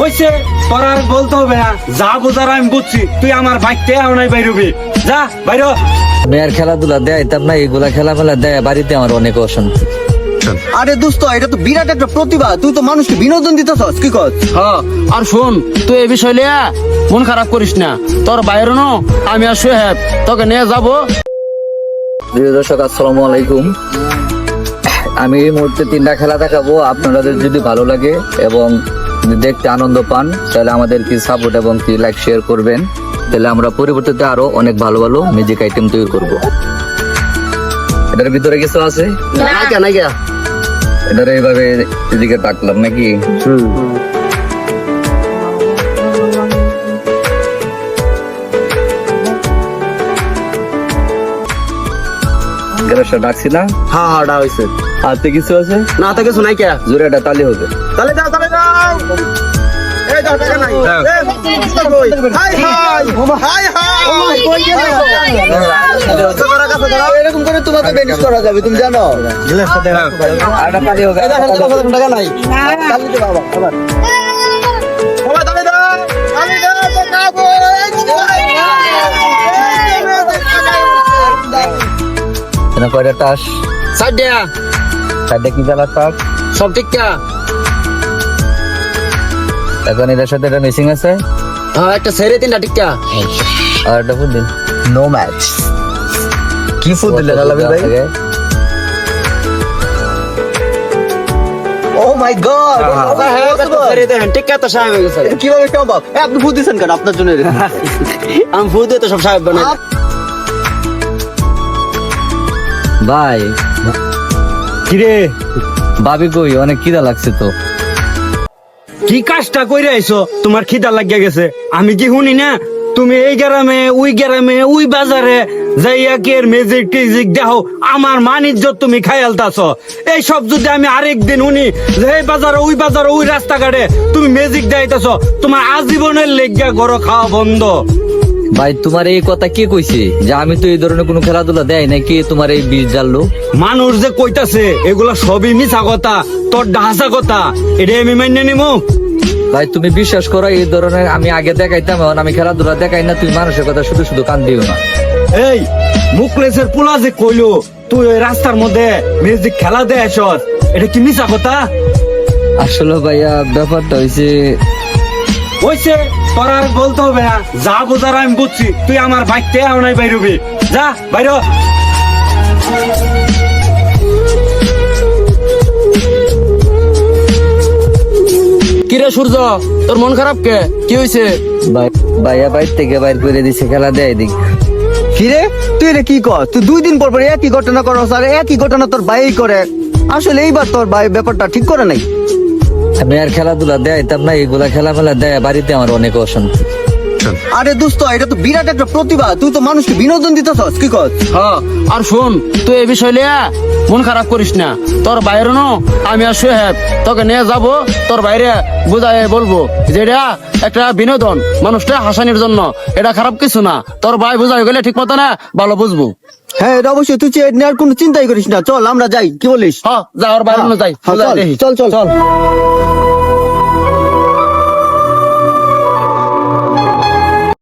হইছে তোর আর বলতে হবে না, যা বোঝার আমি বুঝছি। তুই আমার বাইকতে আনাই বাইরবি, যা বাইর। আমি আর খেলাধুলা দেখাইতাম না, এগুলা খেলামেলা দেয় বাড়িতে আমার অনেক অশান্তি। আরে দোস্ত, এটা তো বিরাট একটা প্রতিভা, তুই তো মানুষকে বিনোদন দিতেছস, কি কর? হ্যাঁ, আর শোন, তুই এই বিষয় লিয়া মন খারাপ করিস না। তোর বাইরে নো আমি আর সোহেব তোকে নিয়ে যাবো। প্রিয় দর্শক, আসসালামু আলাইকুম। আমি এই মুহূর্তে 3টা খেলা দেখাবো। আপনাদের যদি ভালো লাগে এবং দেখতে আনন্দ পান তাহলে আমাদেরকে সাপোর্ট এবং কি লাইক শেয়ার করবেন। তাহলে আমরা পরবর্তীতে আরো অনেক ভালো ভালো মিউজিক আইটেম তৈরি করব। এটার ভিতরে কিছু আছে এটার এইভাবে এদিকে তাকলাম নাকি? ডাকছি না? হ্যাঁ, ওটা হয়েছে। হাতে কিছু আছে না তো কিছু নাই কে। জোরে একটা তালি হবে। তাহলে যাও, তাহলে যাও। এই যাও, টাকা নাই। এরকম করে তোমাকে বেনিশ করা যাবে, তুমি জানো? আর একটা তালি হবে। টাকা নাই, তাহলে তো বাবা আবার। এটা কয়টা টাস? সাইড দিয়া সাইডে কি জ্বালার টাস? সব ঠিক কা। এখন এটার সাথে একটা মিসিং আছে। হ্যাঁ, একটা ছেড়ে 3টা ঠিক কা। আর একটা ফুল দিন। No match. কি ফুল দিলে লালাবি ভাই? ও মাই গড, ছেড়ে দেন ঠিক কা, তো সাহেব হয়ে গেছে। কিভাবে সম্ভব? আপনি ফুল দিছেন কেন? আপনার জন্য আমি ফুল দিয়ে তো সব সাহেব বানাই। ভাই কিরে, ভাবি কই? অনেক খিদা লাগছে তো। কি কাজটা কইরে আইছো? তোমার খিদা লাগিয়া গেছে। আমি কি শুনি না তুমি এই গ্রামে ওই বাজারে যাইয়া কি ম্যাজিক টিজিক দেখো, আমার মান ইজ্জত তুমি খায়ালতাছ। এই সব যদি আমি আরেকদিন শুনি যে এই বাজারে ওই রাস্তাঘাটে তুমি ম্যাজিক দেখাইতেছ, তোমার আজীবনের লেগা ঘর খাওয়া বন্ধ। ভাই তোমার এই কথা কে কইছে যে আমি তো এই ধরনের কোনো খেলাধুলা দেয় না? কে তোমার এই বিষ জ্বাললো? মানুষ যে কইতাছে এগুলা সবই মিছা কথা, তোর ডাহাসা কথা, এটা আমি মান্য নিমু? ভাই তুমি বিশ্বাস করো, এই ধরনের আমি আগে দেখাইতাম, এখন আমি খেলাধুলা দেখাই না। তুমি মানুষের কথা শুধু শুধু কান দিও না। এই মুকলেসের পোলা যে কইলো তুই ওই রাস্তার মধ্যে ম্যাজিক খেলা দেয়স, এটা কি মিছা কথা? আসলে ভাইয়া ব্যাপারটা হয়েছে, হইছে তোর আর বলতে হবে না, যা বোঝার আমি বুঝছি। তুই আমার বাইকতে আনাই বাইরবি, যা বাইর। কিরে সূর্য, তোর মন খারাপ কে? কি হয়েছে? ভাইয়া বাইর থেকে বাইর করে দিছে, খেলা দেয় দিক। কিরে, তুই এটা কি কর? তুই 2 দিন পর পর একই ঘটনা করস, আর একই ঘটনা তোর ভাই করে। আসলে এইবার তোর ভাই ব্যাপারটা ঠিক করে নাই। আমি আর খেলাধুলা দেখাইতাম না, এগুলা খেলামেলা দেয় বাড়িতে আমার অনেক অশান্তি। আরে দোস্ত, এটা তো বিরাট একটা প্রতিভা, তুই তো মানুষকে বিনোদন দিতেছস, কি কর? হ্যাঁ, আর শোন, তুই এই বিষয় লিয়া মন খারাপ করিস না। তোর বাইরে নো আমি আর সোহেব তোকে নিয়ে যাবো। তোর বাইরে বুঝাই বলবো যে এটা একটা বিনোদন, মানুষটা হাসানির জন্য, এটা খারাপ কিছু না। তোর ভাই বুঝাই গেলে ঠিক মতো না ভালো বুঝবো। হ্যাঁ, এটা অবশ্যই, তুই নেওয়ার কোনো চিন্তাই করিস না। চল আমরা যাই, কি বলিস? হ্যাঁ, যা, ওর বাইরে নো যাই। হ্যাঁ, চল দেখি। চল চল চল।